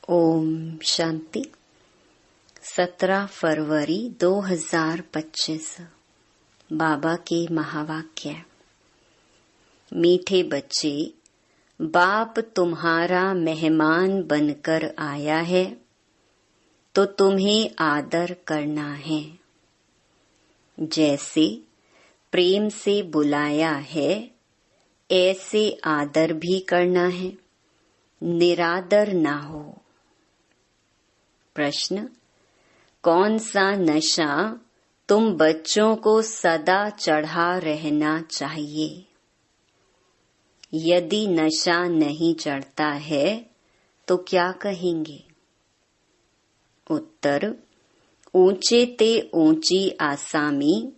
ओम शांति। 17 फरवरी 2025। बाबा के महावाक्य। मीठे बच्चे, बाप तुम्हारा मेहमान बनकर आया है तो तुम्हें आदर करना है। जैसे प्रेम से बुलाया है ऐसे आदर भी करना है, निरादर ना हो। प्रश्न: कौन सा नशा तुम बच्चों को सदा चढ़ा रहना चाहिए? यदि नशा नहीं चढ़ता है तो क्या कहेंगे? उत्तर: ऊंचे ते ऊंची आसामी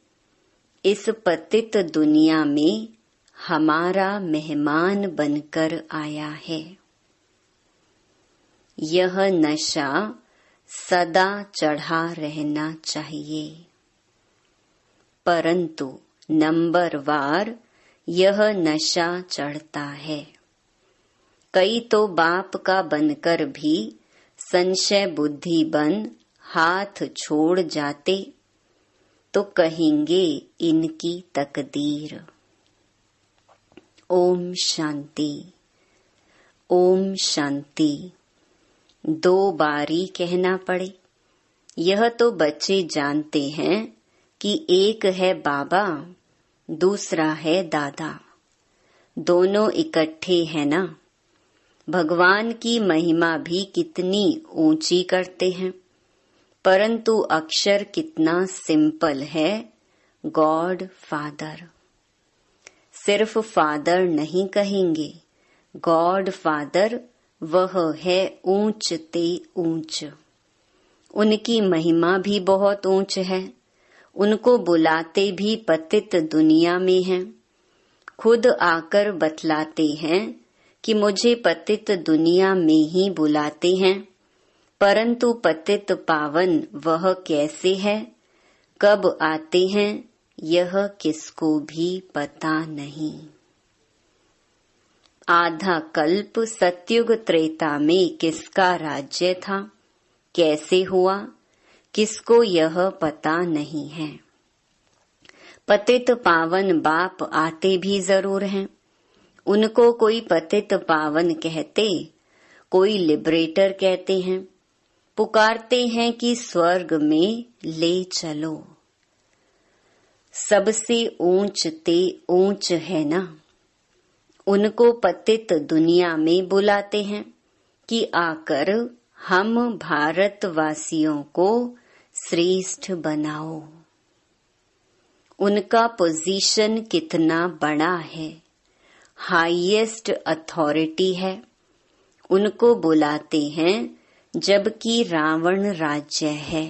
इस पतित दुनिया में हमारा मेहमान बनकर आया है। यह नशा सदा चढ़ा रहना चाहिए, परंतु नंबरवार यह नशा चढ़ता है। कई तो बाप का बनकर भी संशय बुद्धि बन हाथ छोड़ जाते तो कहेंगे इनकी तकदीर। ओम शांति। ओम शांति। 2 बारी कहना पड़े। यह तो बच्चे जानते हैं कि एक है बाबा, दूसरा है दादा, दोनों इकट्ठे हैं ना। भगवान की महिमा भी कितनी ऊंची करते हैं, परंतु अक्षर कितना सिंपल है, गॉड फादर। सिर्फ फादर नहीं कहेंगे, गॉड फादर वह है ऊंच ते ऊंच। उनकी महिमा भी बहुत ऊंच है। उनको बुलाते भी पतित दुनिया में हैं। खुद आकर बतलाते हैं कि मुझे पतित दुनिया में ही बुलाते हैं, परंतु पतित पावन वह कैसे है, कब आते हैं, यह किसको भी पता नहीं। आधा कल्प सतयुग त्रेता में किसका राज्य था, कैसे हुआ, किसको यह पता नहीं है। पतित पावन बाप आते भी जरूर हैं। उनको कोई पतित पावन कहते, कोई लिबरेटर कहते हैं। पुकारते हैं कि स्वर्ग में ले चलो। सबसे ऊंच ते ऊंच है ना। उनको पतित दुनिया में बुलाते हैं कि आकर हम भारतवासियों को श्रेष्ठ बनाओ। उनका पोजीशन कितना बड़ा है, हाईएस्ट अथॉरिटी है। उनको बुलाते हैं जबकि रावण राज्य है।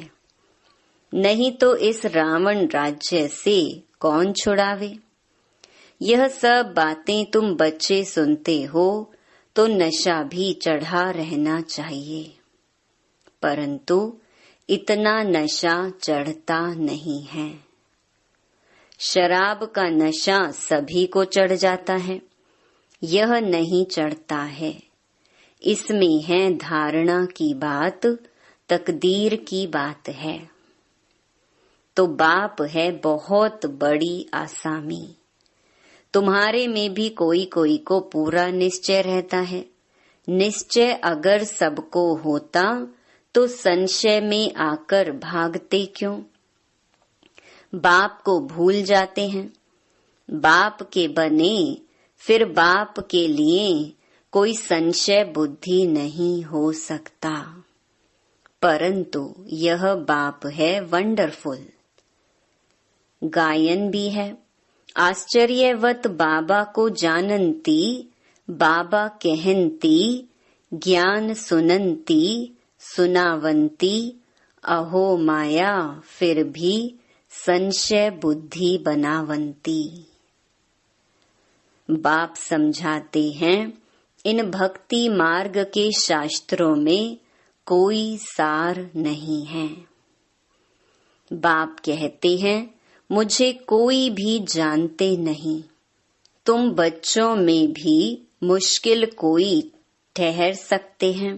नहीं तो इस रावण राज्य से कौन छुड़ावे। यह सब बातें तुम बच्चे सुनते हो तो नशा भी चढ़ा रहना चाहिए, परंतु इतना नशा चढ़ता नहीं है। शराब का नशा सभी को चढ़ जाता है, यह नहीं चढ़ता है। इसमें है धारणा की बात, तकदीर की बात है। तो बाप है बहुत बड़ी आसामी। तुम्हारे में भी कोई कोई को पूरा निश्चय रहता है। निश्चय अगर सबको होता तो संशय में आकर भागते क्यों। बाप को भूल जाते हैं। बाप के बने फिर बाप के लिए कोई संशय बुद्धि नहीं हो सकता, परंतु यह बाप है वंडरफुल। गायन भी है। आश्चर्यवत बाबा को जानंती, बाबा कहंती, ज्ञान सुनंती, सुनावंती, अहो माया फिर भी संशय बुद्धि बनावंती। बाप समझाते हैं इन भक्ति मार्ग के शास्त्रों में कोई सार नहीं है। बाप कहते हैं मुझे कोई भी जानते नहीं। तुम बच्चों में भी मुश्किल कोई ठहर सकते हैं,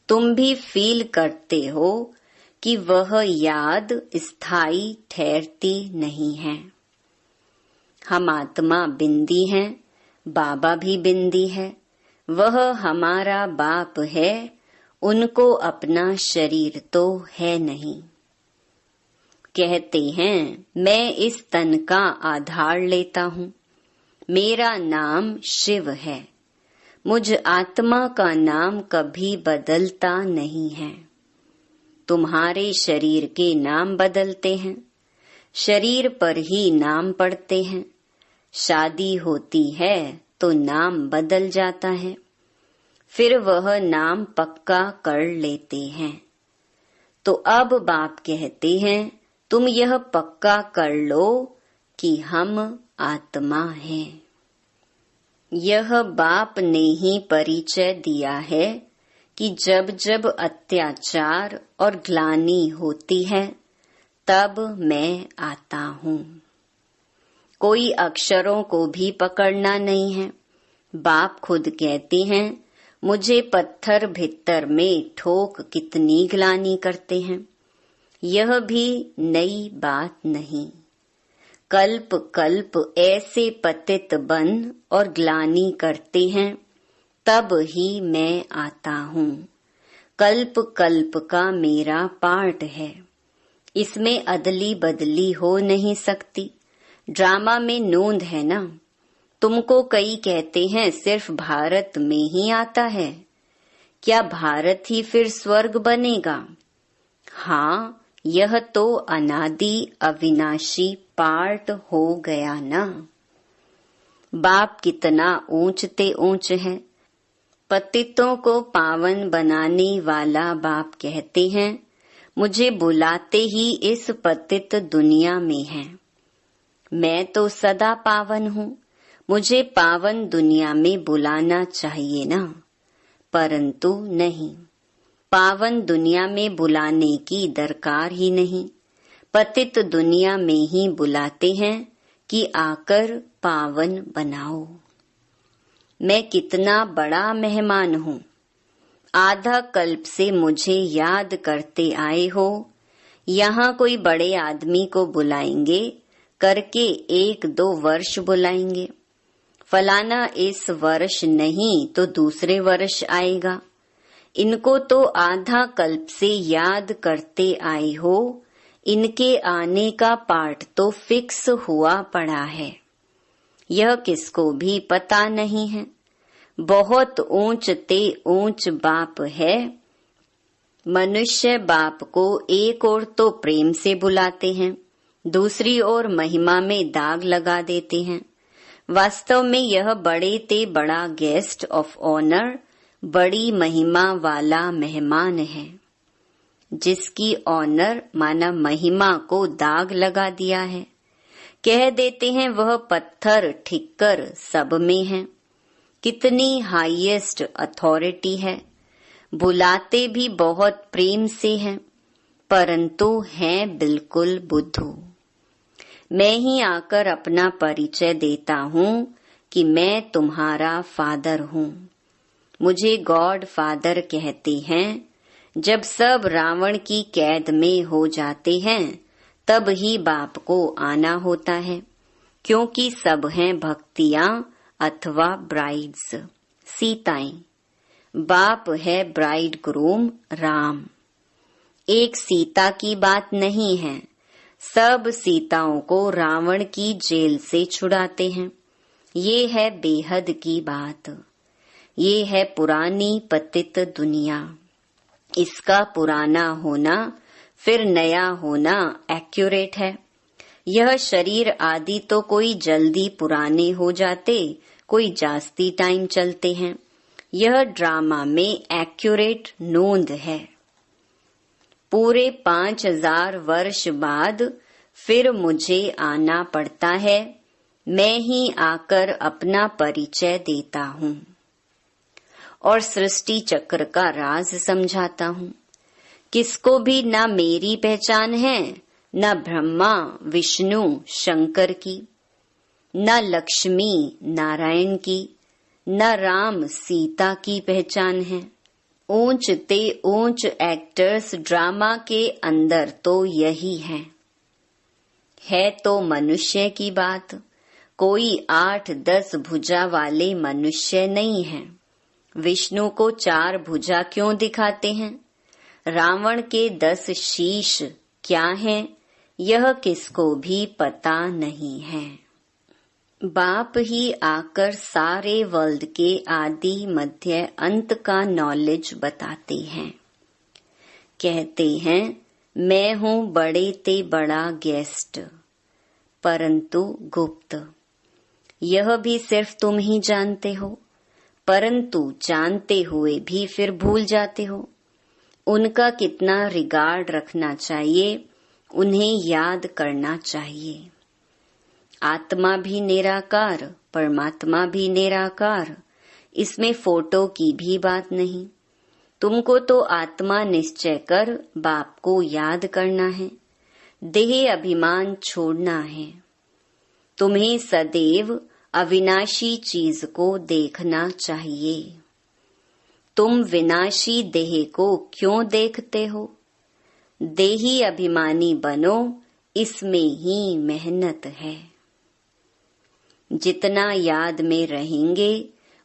तुम भी फील करते हो कि वह याद स्थायी ठहरती नहीं है। हम आत्मा बिंदी हैं, बाबा भी बिंदी है। वह हमारा बाप है, उनको अपना शरीर तो है नहीं। कहते हैं मैं इस तन का आधार लेता हूँ, मेरा नाम शिव है। मुझ आत्मा का नाम कभी बदलता नहीं है। तुम्हारे शरीर के नाम बदलते हैं, शरीर पर ही नाम पड़ते हैं। शादी होती है तो नाम बदल जाता है, फिर वह नाम पक्का कर लेते हैं। तो अब बाप कहते हैं तुम यह पक्का कर लो कि हम आत्मा हैं। यह बाप ने ही परिचय दिया है कि जब जब अत्याचार और ग्लानि होती है तब मैं आता हूँ। कोई अक्षरों को भी पकड़ना नहीं है। बाप खुद कहते हैं मुझे पत्थर भित्तर में ठोक कितनी ग्लानि करते हैं। यह भी नई बात नहीं। कल्प कल्प ऐसे पतित बन और ग्लानि करते हैं, तब ही मैं आता हूँ। कल्प कल्प का मेरा पार्ट है, इसमें अदली बदली हो नहीं सकती। ड्रामा में नोंद है ना। तुमको कई कहते हैं सिर्फ भारत में ही आता है, क्या भारत ही फिर स्वर्ग बनेगा? हाँ, यह तो अनादि अविनाशी पार्ट हो गया ना। बाप कितना ऊंचते ऊंच है। पतितों को पावन बनाने वाला बाप कहते हैं मुझे बुलाते ही इस पतित दुनिया में है। मैं तो सदा पावन हूँ, मुझे पावन दुनिया में बुलाना चाहिए ना, परंतु नहीं। पावन दुनिया में बुलाने की दरकार ही नहीं। पतित दुनिया में ही बुलाते हैं कि आकर पावन बनाओ। मैं कितना बड़ा मेहमान हूँ। आधा कल्प से मुझे याद करते आए हो। यहाँ कोई बड़े आदमी को बुलाएंगे, करके 1-2 वर्ष बुलाएंगे। फलाना इस वर्ष नहीं तो दूसरे वर्ष आएगा। इनको तो आधा कल्प से याद करते आए हो। इनके आने का पार्ट तो फिक्स हुआ पड़ा है। यह किसको भी पता नहीं है। बहुत ऊंच ते ऊंच बाप है। मनुष्य बाप को एक ओर तो प्रेम से बुलाते हैं, दूसरी ओर महिमा में दाग लगा देते हैं। वास्तव में यह बड़े ते बड़ा गेस्ट ऑफ ऑनर, बड़ी महिमा वाला मेहमान है, जिसकी ऑनर माना महिमा को दाग लगा दिया है। कह देते हैं वह पत्थर ठिक्कर सब में है। कितनी हाईएस्ट अथॉरिटी है। बुलाते भी बहुत प्रेम से हैं, परंतु हैं बिल्कुल बुद्धू। मैं ही आकर अपना परिचय देता हूँ कि मैं तुम्हारा फादर हूँ। मुझे गॉड फादर कहते हैं। जब सब रावण की कैद में हो जाते हैं तब ही बाप को आना होता है, क्योंकि सब हैं भक्तियां अथवा ब्राइड्स, सीताएं। बाप है ब्राइड ग्रूम राम। एक सीता की बात नहीं है। सब सीताओं को रावण की जेल से छुड़ाते हैं। ये है बेहद की बात। ये है पुरानी पतित दुनिया। इसका पुराना होना फिर नया होना एक्यूरेट है। यह शरीर आदि तो कोई जल्दी पुराने हो जाते, कोई जास्ती टाइम चलते हैं। यह ड्रामा में एक्यूरेट नोंद है। पूरे 5000 वर्ष बाद फिर मुझे आना पड़ता है। मैं ही आकर अपना परिचय देता हूँ और सृष्टि चक्र का राज समझाता हूँ। किसको भी न मेरी पहचान है, न ब्रह्मा विष्णु शंकर की, न लक्ष्मी नारायण की, न राम सीता की पहचान है। ऊंचते ऊंच एक्टर्स ड्रामा के अंदर तो यही है तो मनुष्य की बात। कोई 8-10 भुजा वाले मनुष्य नहीं है। विष्णु को 4 भुजा क्यों दिखाते हैं? रावण के 10 शीश क्या हैं, यह किसको भी पता नहीं है। बाप ही आकर सारे वर्ल्ड के आदि मध्य अंत का नॉलेज बताते हैं। कहते हैं मैं हूँ बड़े ते बड़ा गेस्ट, परंतु गुप्त। यह भी सिर्फ तुम ही जानते हो, परंतु जानते हुए भी फिर भूल जाते हो। उनका कितना रिगार्ड रखना चाहिए, उन्हें याद करना चाहिए। आत्मा भी निराकार, परमात्मा भी निराकार, इसमें फोटो की भी बात नहीं। तुमको तो आत्मा निश्चय कर बाप को याद करना है, देह अभिमान छोड़ना है। तुम्हें सदैव अविनाशी चीज को देखना चाहिए। तुम विनाशी देह को क्यों देखते हो? देही अभिमानी बनो, इसमें ही मेहनत है। जितना याद में रहेंगे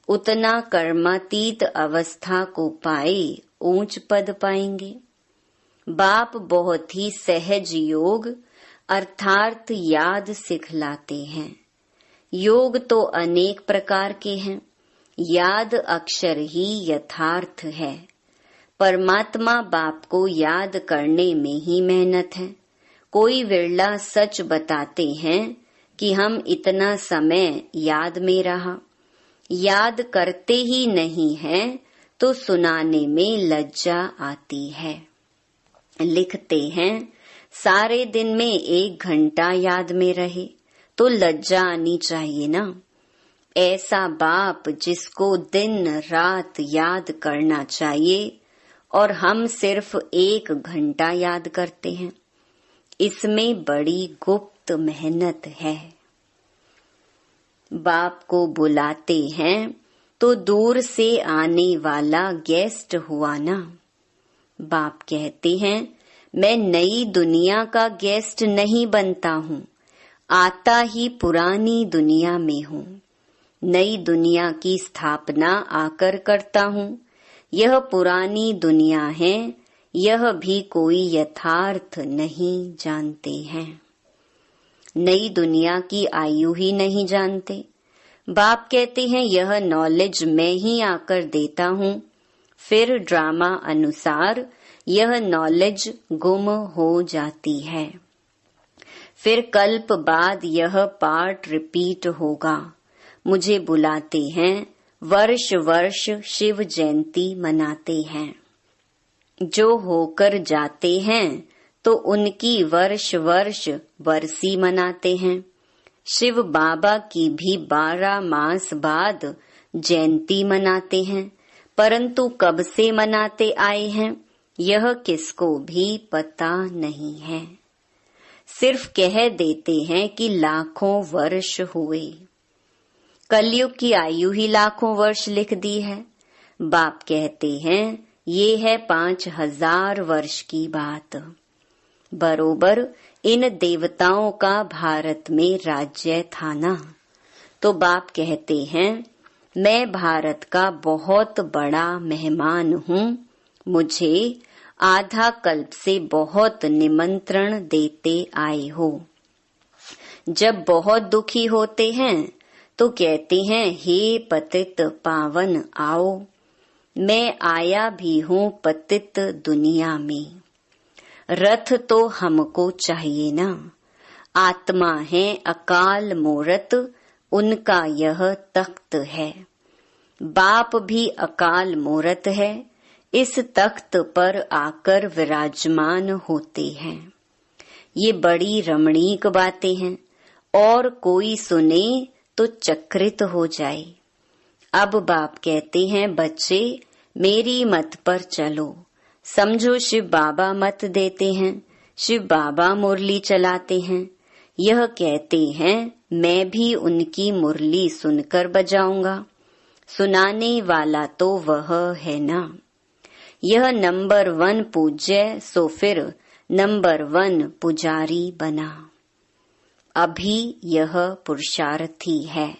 उतना कर्मातीत अवस्था को पाए ऊंच पद पाएंगे। बाप बहुत ही सहज योग अर्थात याद सिखलाते हैं। योग तो अनेक प्रकार के हैं, याद अक्षर ही यथार्थ है। परमात्मा बाप को याद करने में ही मेहनत है। कोई विरला सच बताते हैं कि हम इतना समय याद में रहा। याद करते ही नहीं है तो सुनाने में लज्जा आती है। लिखते हैं सारे दिन में 1 घंटा याद में रहे तो लज्जा आनी चाहिए ना। ऐसा बाप जिसको दिन रात याद करना चाहिए और हम सिर्फ 1 घंटा याद करते हैं, इसमें बड़ी गुप्त मेहनत है। बाप को बुलाते हैं तो दूर से आने वाला गेस्ट हुआ ना। बाप कहते हैं मैं नई दुनिया का गेस्ट नहीं बनता हूँ, आता ही पुरानी दुनिया में हूँ। नई दुनिया की स्थापना आकर करता हूँ। यह पुरानी दुनिया है, यह भी कोई यथार्थ नहीं जानते हैं। नई दुनिया की आयु ही नहीं जानते। बाप कहते हैं यह नॉलेज मैं ही आकर देता हूँ। फिर ड्रामा अनुसार यह नॉलेज गुम हो जाती है। फिर कल्प बाद यह पार्ट रिपीट होगा। मुझे बुलाते हैं, वर्ष वर्ष शिव जयंती मनाते हैं। जो होकर जाते हैं तो उनकी वर्ष वर्ष बरसी मनाते हैं। शिव बाबा की भी 12 मास बाद जयंती मनाते हैं, परंतु कब से मनाते आए हैं यह किसको भी पता नहीं है। सिर्फ कह देते हैं कि लाखों वर्ष हुए। कलयुग की आयु ही लाखों वर्ष लिख दी है। बाप कहते हैं ये है 5000 वर्ष की बात। बरोबर इन देवताओं का भारत में राज्य था ना। तो बाप कहते हैं मैं भारत का बहुत बड़ा मेहमान हूँ। मुझे आधा कल्प से बहुत निमंत्रण देते आए हो। जब बहुत दुखी होते हैं तो कहते हैं हे पतित पावन आओ। मैं आया भी हूँ पतित दुनिया में। रथ तो हमको चाहिए ना। आत्मा है अकाल मूरत, उनका यह तख्त है। बाप भी अकाल मूरत है, इस तख्त पर आकर विराजमान होते हैं। ये बड़ी रमणीक बातें हैं और कोई सुने तो चक्रित हो जाए। अब बाप कहते हैं बच्चे मेरी मत पर चलो। समझो शिव बाबा मत देते हैं, शिव बाबा मुरली चलाते हैं। यह कहते हैं मैं भी उनकी मुरली सुनकर बजाऊंगा। सुनाने वाला तो वह है ना। यह नंबर 1 पूज्य सो फिर नंबर 1 पुजारी बना। अभी यह पुरुषार्थी है।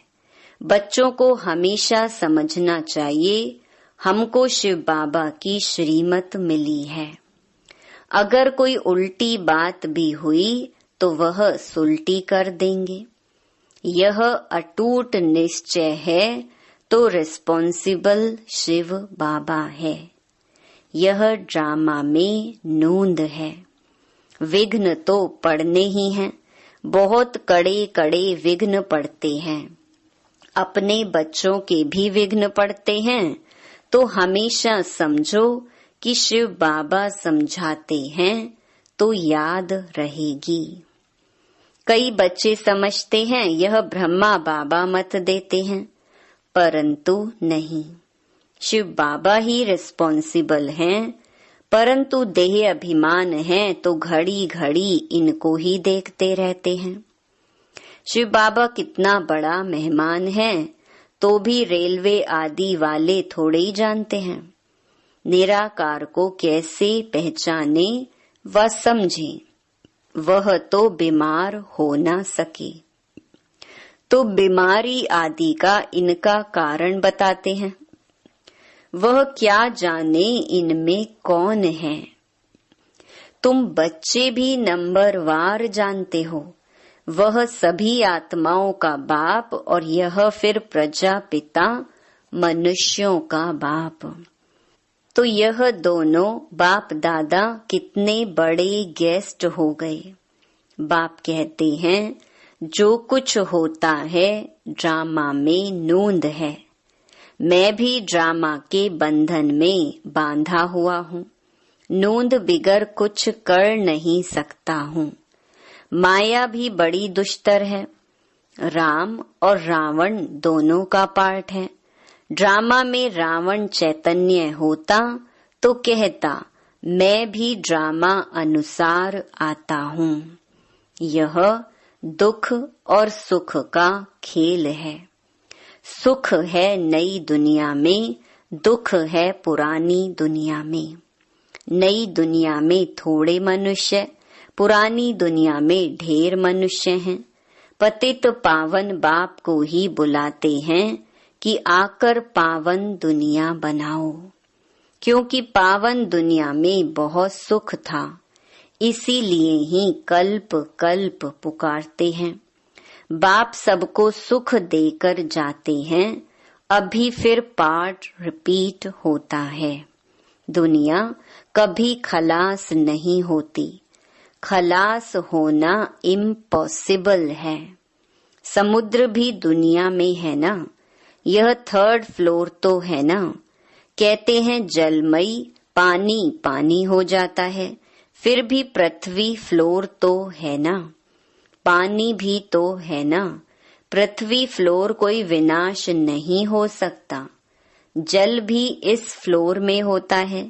बच्चों को हमेशा समझना चाहिए, हमको शिव बाबा की श्रीमत मिली है। अगर कोई उल्टी बात भी हुई तो वह सुलटी कर देंगे। यह अटूट निश्चय है तो रिस्पॉन्सिबल शिव बाबा है। यह ड्रामा में नोंद है। विघ्न तो पड़ने ही हैं, बहुत कड़े कड़े विघ्न पड़ते हैं। अपने बच्चों के भी विघ्न पड़ते हैं तो हमेशा समझो कि शिव बाबा समझाते हैं तो याद रहेगी। कई बच्चे समझते हैं यह ब्रह्मा बाबा मत देते हैं, परंतु नहीं, शिव बाबा ही रिस्पॉन्सिबल हैं। परंतु देह अभिमान है तो घड़ी घड़ी इनको ही देखते रहते हैं। शिव बाबा कितना बड़ा मेहमान है तो भी रेलवे आदि वाले थोड़े ही जानते हैं। निराकार को कैसे पहचाने व समझे, वह तो बीमार हो ना सके। तो बीमारी आदि का इनका कारण बताते हैं। वह क्या जाने इनमें कौन है। तुम बच्चे भी नंबरवार जानते हो। वह सभी आत्माओं का बाप और यह फिर प्रजापिता मनुष्यों का बाप। तो यह दोनों बाप दादा कितने बड़े गेस्ट हो गए। बाप कहते हैं जो कुछ होता है ड्रामा में नोंद है। मैं भी ड्रामा के बंधन में बांधा हुआ हूँ। नोंद बिगर कुछ कर नहीं सकता हूँ। माया भी बड़ी दुष्टर है। राम और रावण दोनों का पार्ट है। ड्रामा में रावण चैतन्य होता तो कहता मैं भी ड्रामा अनुसार आता हूँ। यह दुख और सुख का खेल है। सुख है नई दुनिया में, दुख है पुरानी दुनिया में। नई दुनिया में थोड़े मनुष्य, पुरानी दुनिया में ढेर मनुष्य हैं। पतित पावन बाप को ही बुलाते हैं कि आकर पावन दुनिया बनाओ, क्योंकि पावन दुनिया में बहुत सुख था, इसीलिए ही कल्प कल्प पुकारते हैं। बाप सबको सुख देकर जाते हैं, अभी फिर पार्ट रिपीट होता है। दुनिया कभी खलास नहीं होती। खलास होना इम्पॉसिबल है। समुद्र भी दुनिया में है ना, यह 3rd फ्लोर तो है ना। कहते हैं जलमयी पानी पानी हो जाता है, फिर भी पृथ्वी फ्लोर तो है ना। पानी भी तो है ना। पृथ्वी फ्लोर कोई विनाश नहीं हो सकता। जल भी इस फ्लोर में होता है।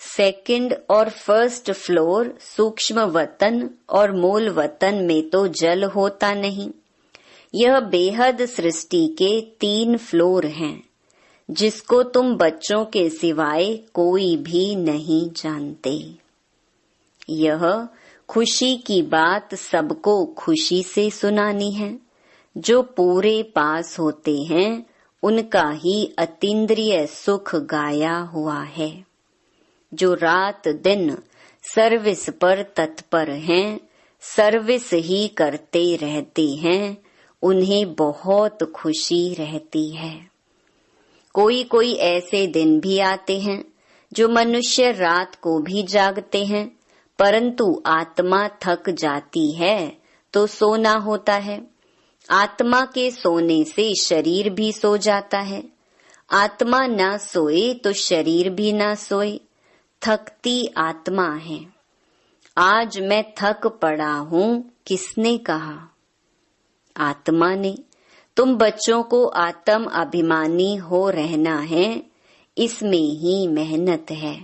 2nd और 1st फ्लोर सूक्ष्म वतन और मूल वतन में तो जल होता नहीं। यह बेहद सृष्टि के 3 फ्लोर हैं, जिसको तुम बच्चों के सिवाय कोई भी नहीं जानते। यह खुशी की बात सबको खुशी से सुनानी है। जो पूरे पास होते हैं उनका ही अतीन्द्रिय सुख गाया हुआ है। जो रात दिन सर्विस पर तत्पर हैं, सर्विस ही करते रहते हैं, उन्हें बहुत खुशी रहती है। कोई कोई ऐसे दिन भी आते हैं जो मनुष्य रात को भी जागते हैं, परंतु आत्मा थक जाती है तो सोना होता है। आत्मा के सोने से शरीर भी सो जाता है। आत्मा ना सोए तो शरीर भी ना सोए। थकती आत्मा है। आज मैं थक पड़ा हूँ किसने कहा? आत्मा ने। तुम बच्चों को आत्म अभिमानी हो रहना है, इसमें ही मेहनत है।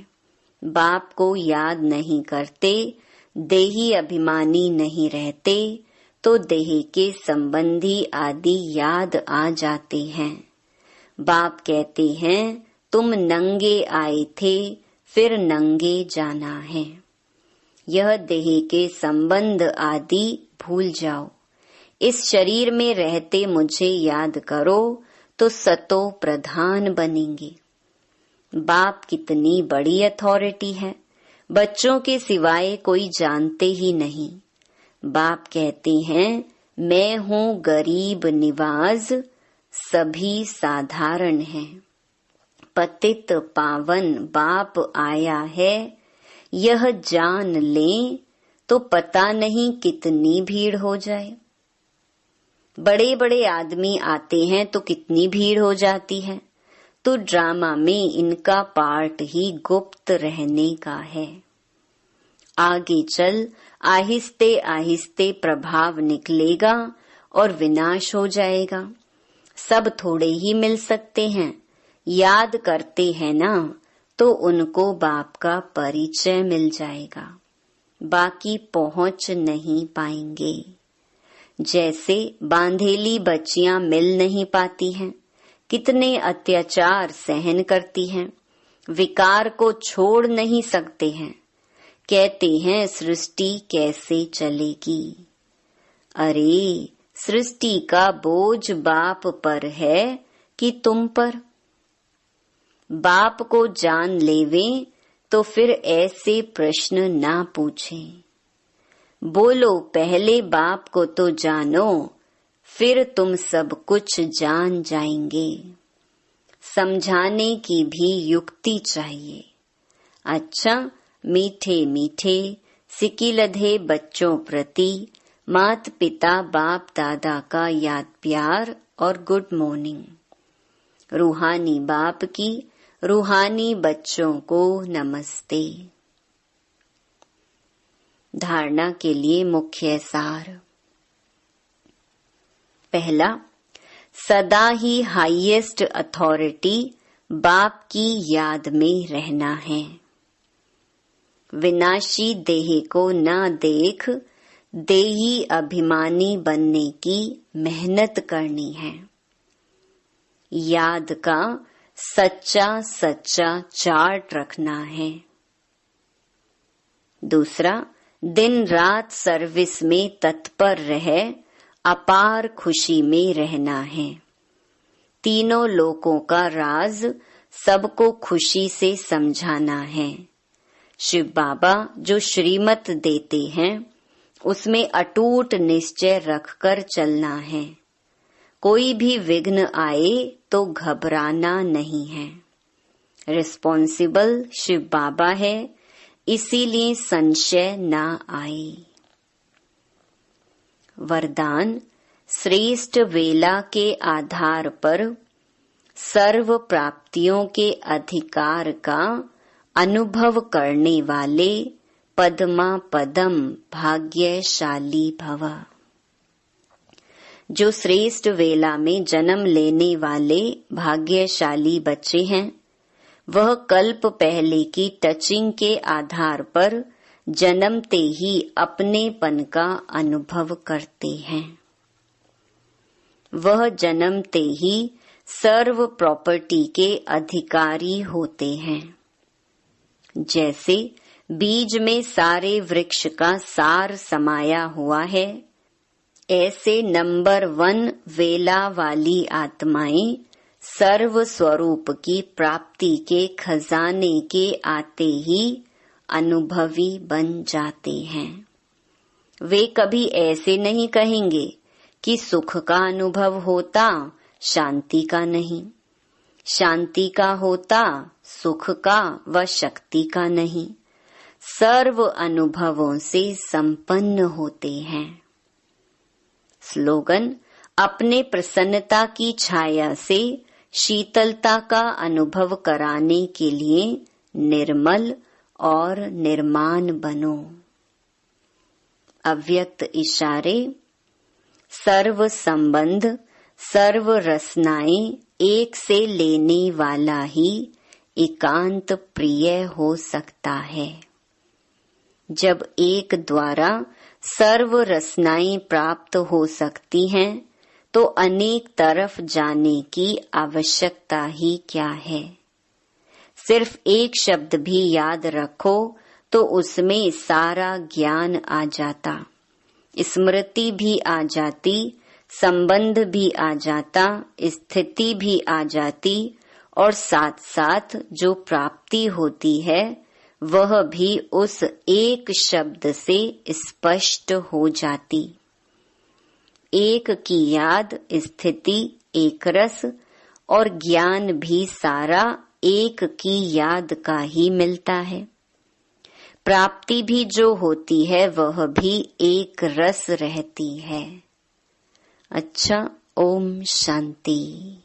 बाप को याद नहीं करते, देही अभिमानी नहीं रहते, तो देह के संबंधी आदि याद आ जाते हैं। बाप कहते हैं तुम नंगे आए थे फिर नंगे जाना है। यह देह के संबंध आदि भूल जाओ। इस शरीर में रहते मुझे याद करो तो सतो प्रधान बनेंगे। बाप कितनी बड़ी अथॉरिटी है, बच्चों के सिवाय कोई जानते ही नहीं। बाप कहते हैं, मैं हूँ गरीब निवाज, सभी साधारण हैं। पतित पावन बाप आया है, यह जान लें तो पता नहीं कितनी भीड़ हो जाए। बड़े बड़े आदमी आते हैं तो कितनी भीड़ हो जाती है। तो ड्रामा में इनका पार्ट ही गुप्त रहने का है। आगे चल आहिस्ते आहिस्ते प्रभाव निकलेगा और विनाश हो जाएगा। सब थोड़े ही मिल सकते हैं, याद करते हैं ना, तो उनको बाप का परिचय मिल जाएगा, बाकी पहुंच नहीं पाएंगे। जैसे बांधेली बच्चियां मिल नहीं पाती हैं, कितने अत्याचार सहन करती हैं, विकार को छोड़ नहीं सकते हैं। कहते हैं सृष्टि कैसे चलेगी। अरे सृष्टि का बोझ बाप पर है कि तुम पर। बाप को जान लेवें तो फिर ऐसे प्रश्न ना पूछें। बोलो पहले बाप को तो जानो, फिर तुम सब कुछ जान जाएंगे। समझाने की भी युक्ति चाहिए। अच्छा, मीठे मीठे सिकिलधे बच्चों प्रति मात पिता बाप दादा का याद प्यार और गुड मॉर्निंग। रूहानी बाप की रूहानी बच्चों को नमस्ते। धारणा के लिए मुख्य सार। पहला, सदा ही हाईएस्ट अथॉरिटी बाप की याद में रहना है। विनाशी देह को न देख देही अभिमानी बनने की मेहनत करनी है। याद का सच्चा सच्चा चार्ट रखना है। दूसरा, दिन रात सर्विस में तत्पर रह अपार खुशी में रहना है। तीनों लोकों का राज सबको खुशी से समझाना है। शिव बाबा जो श्रीमत देते हैं उसमें अटूट निश्चय रखकर चलना है। कोई भी विघ्न आए तो घबराना नहीं है। रिस्पॉन्सिबल शिव बाबा है, इसीलिए संशय ना आए। वरदान, श्रेष्ठ वेला के आधार पर सर्व प्राप्तियों के अधिकार का अनुभव करने वाले पद्मा पदम भाग्यशाली भव। जो श्रेष्ठ वेला में जन्म लेने वाले भाग्यशाली बच्चे हैं, वह कल्प पहले की टचिंग के आधार पर जन्मते ही अपनेपन का अनुभव करते हैं। वह जन्मते ही सर्व प्रॉपर्टी के अधिकारी होते हैं। जैसे बीज में सारे वृक्ष का सार समाया हुआ है, ऐसे नंबर 1 वेला वाली आत्माएं सर्व स्वरूप की प्राप्ति के खजाने के आते ही अनुभवी बन जाते हैं। वे कभी ऐसे नहीं कहेंगे कि सुख का अनुभव होता, शांति का नहीं, शांति का होता, सुख का व शक्ति का नहीं। सर्व अनुभवों से संपन्न होते हैं। स्लोगन, अपने प्रसन्नता की छाया से शीतलता का अनुभव कराने के लिए निर्मल और निर्माण बनो। अव्यक्त इशारे, सर्व संबंध, सर्व रसनाएं एक से लेने वाला ही एकांत प्रिय हो सकता है। जब एक द्वारा सर्व रसनाएं प्राप्त हो सकती हैं, तो अनेक तरफ जाने की आवश्यकता ही क्या है। सिर्फ एक शब्द भी याद रखो तो उसमें सारा ज्ञान आ जाता, स्मृति भी आ जाती, संबंध भी आ जाता, स्थिति भी आ जाती और साथ साथ जो प्राप्ति होती है वह भी उस एक शब्द से स्पष्ट हो जाती। एक की याद, स्थिति, एक रस और ज्ञान भी सारा एक की याद का ही मिलता है। प्राप्ति भी जो होती है वह भी एक रस रहती है। अच्छा, ओम शांति।